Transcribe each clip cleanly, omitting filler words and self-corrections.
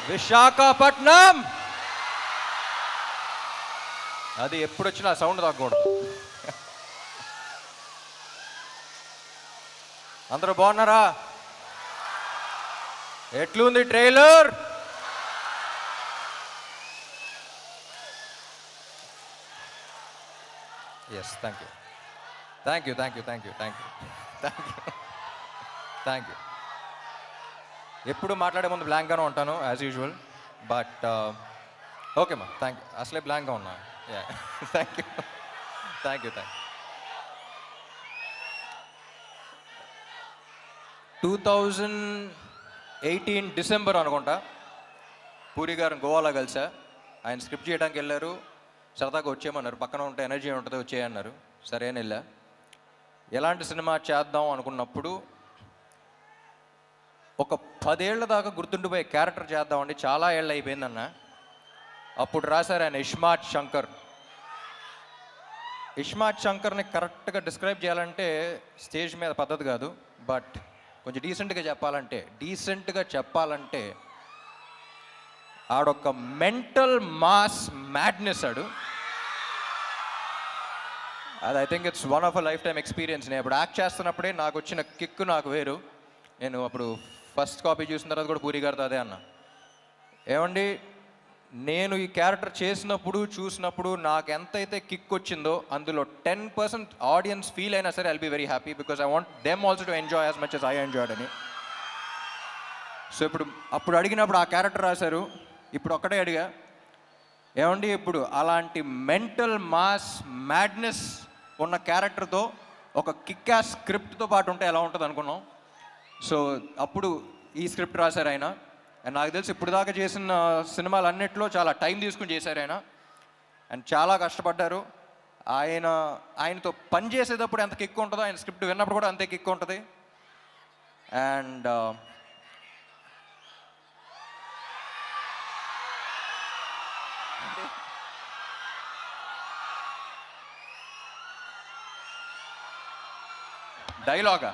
విశాఖపట్నం. అది ఎప్పుడు వచ్చినా సౌండ్ తగ్గకూడదు. అందరూ బాగున్నారా? ఎట్లుంది trailer? Yes, thank you thank you thank you thank you thank you thank you thank you. ఎప్పుడు మాట్లాడే ముందు బ్లాంక్గానే ఉంటాను యాజ్ యూజువల్, బట్ ఓకే మా, థ్యాంక్ యూ. అసలే బ్లాంక్గా ఉన్నా. Thank you thank you thank you. 2018 December అనుకుంటా పూరి గారిని గోవాలో కలిసా. ఆయన స్క్రిప్ట్ చేయడానికి వెళ్ళారు, సరదాగా వచ్చేయమన్నారు. పక్కన ఉంటే ఎనర్జీ ఉంటుంది, వచ్చేయన్నారు. సరే అని వెళ్ళా. ఎలాంటి సినిమా చేద్దాం అనుకున్నప్పుడు ఒక 10 ఏళ్ల దాకా గుర్తుండిపోయే క్యారెక్టర్ చేద్దామండి, చాలా ఏళ్ళు అయిపోయిందన్న. అప్పుడు రాశారు ఆయన ఇస్మార్ట్ శంకర్. ఇస్మార్ట్ శంకర్ని కరెక్ట్గా డిస్క్రైబ్ చేయాలంటే స్టేజ్ మీద పద్ధతి కాదు, బట్ కొంచెం డీసెంట్గా చెప్పాలంటే ఆడొక మెంటల్ మాస్ మ్యాడ్నెస్ ఆడు. అది I think it's one of a life time experience. నేను ఇప్పుడు యాక్ట్ చేస్తున్నప్పుడే నాకు వచ్చిన కిక్ నాకు వేరు. నేను అప్పుడు ఫస్ట్ కాపీ చూసిన తర్వాత కూడా పూరి గారితో అదే అన్నా, ఏమండి నేను ఈ క్యారెక్టర్ చూసినప్పుడు నాకు ఎంతైతే కిక్ వచ్చిందో అందులో 10% ఆడియన్స్ ఫీల్ అయినా సరే I'll be very happy, because I want them also to enjoy as much as I enjoyed అని. సో అప్పుడు అడిగినప్పుడు ఆ క్యారెక్టర్ రాశారు. ఇప్పుడు ఒక్కటే అడిగా, ఏమండి ఇప్పుడు అలాంటి మెంటల్ మాస్ మ్యాడ్నెస్ ఉన్న క్యారెక్టర్తో ఒక కిక్ యాస్ స్క్రిప్ట్తో పాటు ఉంటే ఎలా ఉంటుంది అనుకున్నాం. సో అప్పుడు ఈ స్క్రిప్ట్ రాశారు ఆయన. అండ్ నాకు తెలిసి ఇప్పుడు దాకా చేసిన సినిమాలన్నిట్లో చాలా టైం తీసుకుని చేశారు ఆయన, అండ్ చాలా కష్టపడ్డారు. ఆయనతో పని చేసేటప్పుడు ఎంత కిక్ ఉంటుందో ఆయన స్క్రిప్ట్ విన్నప్పుడు కూడా అంతే కిక్ ఉంటుంది. అండ్ డైలాగా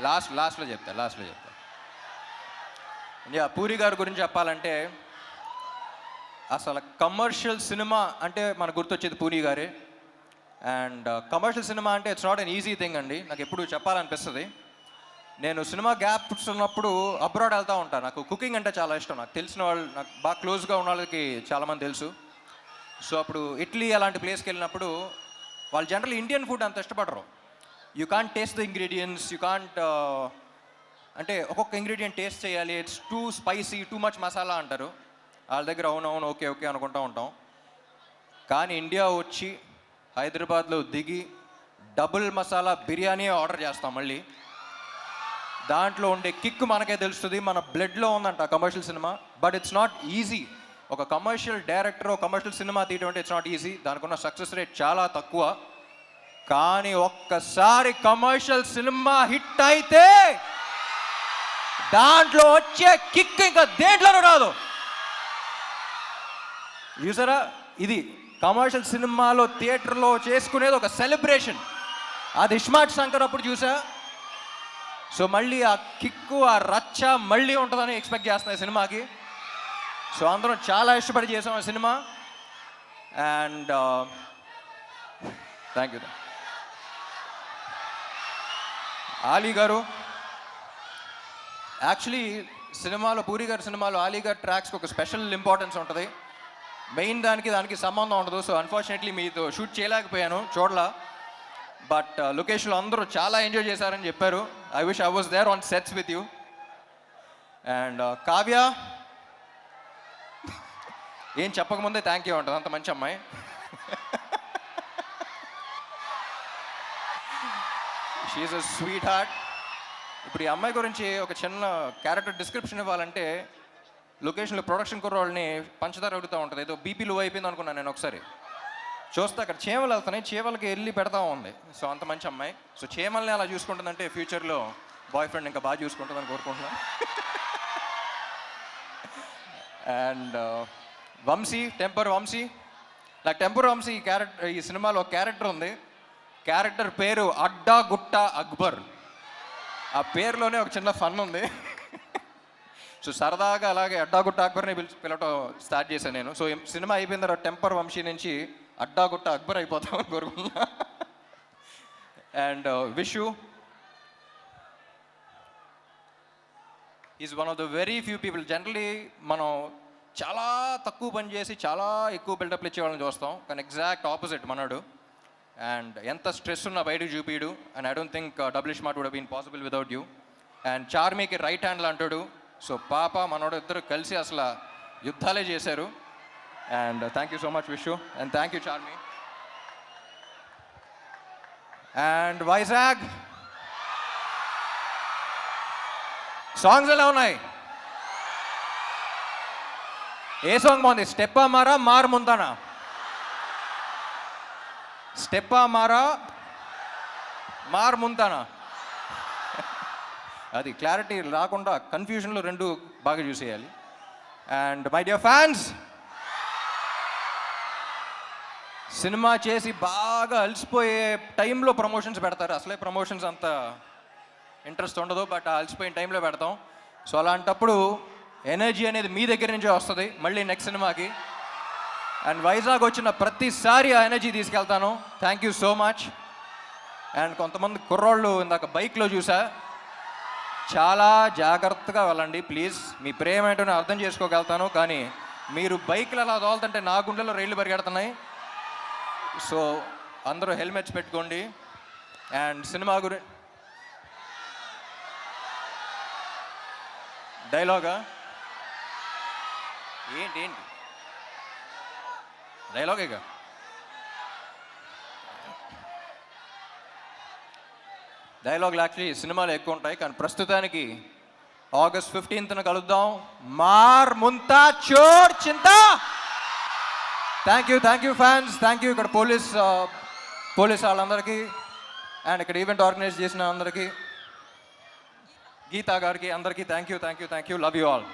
లాస్ట్లో చెప్తా. పూరి గారి గురించి చెప్పాలంటే అసలు కమర్షియల్ సినిమా అంటే మనకు గుర్తొచ్చేది పూరి గారే. అండ్ కమర్షియల్ సినిమా అంటే it's not an easy thing అండి. నాకు ఎప్పుడు చెప్పాలనిపిస్తుంది. నేను సినిమా గ్యాప్స్ ఉన్నప్పుడు అబ్రాడ్ వెళ్తూ ఉంటాను. నాకు కుకింగ్ అంటే చాలా ఇష్టం. నాకు తెలిసిన వాళ్ళు, నాకు బాగా క్లోజ్గా ఉన్న వాళ్ళకి చాలామంది తెలుసు. సో అప్పుడు ఇటలీ అలాంటి ప్లేస్కి వెళ్ళినప్పుడు వాళ్ళు జనరల్ ఇండియన్ ఫుడ్ అంత ఇష్టపడరు. You can't taste the ingredients, you can't అంటే ఒక్కొక్క ఇంగ్రీడియంట్ టేస్ట్ చేయాలి, it's two spicy, too much masala అంటారు. వాళ్ళ దగ్గర అవునవును ఓకే ఓకే అనుకుంటూ ఉంటాం. కానీ ఇండియా వచ్చి హైదరాబాద్లో దిగి డబుల్ మసాలా బిర్యానీ ఆర్డర్ చేస్తాం. మళ్ళీ దాంట్లో ఉండే కిక్ మనకే తెలుస్తుంది, మన బ్లడ్లో ఉందంట commercial cinema. But it's not easy. ఒక కమర్షియల్ డైరెక్టర్ ఒక కమర్షియల్ సినిమా తీయడం అంటే ఇట్స్ నాట్ ఈజీ. దానికి ఉన్న సక్సెస్ రేట్ చాలా తక్కువ. కానీ ఒక్కసారి కమర్షియల్ సినిమా హిట్ అయితే దాంట్లో వచ్చే కిక్ ఇంకా దేంట్లోనూ రాదు. చూసారా, ఇది కమర్షియల్ సినిమాలో థియేటర్లో చేసుకునేది ఒక సెలబ్రేషన్. అది ఇస్మార్ట్ శంకర్ అప్పుడు చూసా. సో మళ్ళీ ఆ కిక్కు, ఆ రచ్చ మళ్ళీ ఉంటుందని ఎక్స్పెక్ట్ చేస్తున్నాయి సినిమాకి. సో అందరం చాలా ఇష్టపడి చేసాం ఆ cinema. And thank you. Ali గారు యాక్చువల్లీ సినిమాలో, పూరి గారి సినిమాలో ఆలీ గారి ట్రాక్స్కి ఒక స్పెషల్ ఇంపార్టెన్స్ ఉంటుంది. మెయిన్ దానికి సంబంధం ఉండదు. సో అన్ఫార్చునేట్లీ మీతో షూట్ చేయలేకపోయాను, చూడలా. బట్ లొకేషన్లో అందరూ చాలా ఎంజాయ్ చేశారని చెప్పారు. I wish I was there on sets with you. And Kavya ఏం చెప్పకముందే థ్యాంక్ యూ ఉంటుంది, అంత మంచి అమ్మాయి. She's a sweetheart. ఇప్పుడు ఈ అమ్మాయి గురించి ఒక చిన్న క్యారెక్టర్ డిస్క్రిప్షన్ ఇవ్వాలంటే, లొకేషన్లో ప్రొడక్షన్ కుర్రోళ్ళని పంచదార అడుగుతూ ఉంటుంది. ఏదో బీపీ లో అయిపోయింది అనుకున్నాను నేను. ఒకసారి చూస్తే అక్కడ చీమలు వెళ్తున్నాయి, చీమలకి వెళ్ళి పెడతా ఉంది. సో అంత మంచి అమ్మాయి. సో చీమల్ని అలా చూసుకుంటుందంటే ఫ్యూచర్లో బాయ్ ఫ్రెండ్ ఇంకా బాగా చూసుకుంటుందని కోరుకుంటున్నాను. And Vamshi, temper Vamshi. నాకు టెంపర్ వంశీ ఈ సినిమాలో ఒక క్యారెక్టర్ ఉంది. క్యారెక్టర్ పేరు అడ్డా గుట్ట అక్బర్. ఆ పేరులోనే ఒక చిన్న ఫన్ ఉంది. సో సరదాగా అలాగే అడ్డాగుట్ట అక్బర్ని పిలవటం స్టార్ట్ చేశాను నేను. సో సినిమా అయిపోయిన తర్వాత టెంపర్ వంశీ నుంచి అడ్డాగుట్ట అక్బర్ అయిపోతామని కోరుకున్నా. And Vishu is one of the very few people. Generally మనం చాలా తక్కువ పని చేసి చాలా ఎక్కువ బిల్డప్లు ఇచ్చే వాళ్ళని చూస్తాం, కానీ ఎగ్జాక్ట్ ఆపోజిట్ మనోడు. అండ్ ఎంత స్ట్రెస్ ఉన్నా బయటకు చూపిడు. And I don't think Double Smart would been possible without you. And చార్మీకి రైట్ హ్యాండ్లు అంటాడు. సో పాప మనోడు ఇద్దరు కలిసి అసలు యుద్ధాలే చేశారు. And thank you so much Vishu, and thank you Charmee. And Vizag songs ఎలా ఉన్నాయి? ఏ సాంగ్ బాగుంది? స్టెప్పా మారా మార్ ముందానా? స్టెప్పా మారా మార్ ముందానా? అది క్లారిటీ రాకుండా కన్ఫ్యూజన్లో రెండు బాగా చూసేయాలి. And my dear fans, cinema చేసి బాగా అలసిపోయే టైంలో ప్రమోషన్స్ పెడతారు. అసలే ప్రమోషన్స్ అంత ఇంట్రెస్ట్ ఉండదు, బట్ ఆ అలసిపోయిన టైంలో పెడతాం. సో అలాంటప్పుడు ఎనర్జీ అనేది మీ దగ్గర నుంచే వస్తుంది మళ్ళీ నెక్స్ట్ సినిమాకి. అండ్ వైజాగ్ వచ్చిన ప్రతిసారి ఆ ఎనర్జీ తీసుకెళ్తాను. Thank you so much. And కొంతమంది కుర్రోళ్ళు ఇందాక బైక్లో చూసా, చాలా జాగ్రత్తగా వెళ్ళండి ప్లీజ్. మీ ప్రేమ ఏంటో నేను అర్థం చేసుకోగలుగుతాను, కానీ మీరు బైక్లు అలా తోలుతుంటే నా గుండెలో రైళ్లు పరిగెడుతున్నాయి. సో అందరూ హెల్మెట్స్ పెట్టుకోండి. అండ్ సినిమా డైలాగా ఏంటి డైలాగేగా? డైలాగులు యాక్చువల్లీ సినిమాలో ఎక్కువ ఉంటాయి, కానీ ప్రస్తుతానికి August 15th కలుద్దాం. మార్ ముంతా చోర్ చింతా. Thank you fans, thank you ఇక్కడ పోలీస్ వాళ్ళందరికీ, అండ్ ఇక్కడ ఈవెంట్ ఆర్గనైజ్ చేసిన అందరికీ, గీతా గారికి, అందరికీ thank you. Love you all.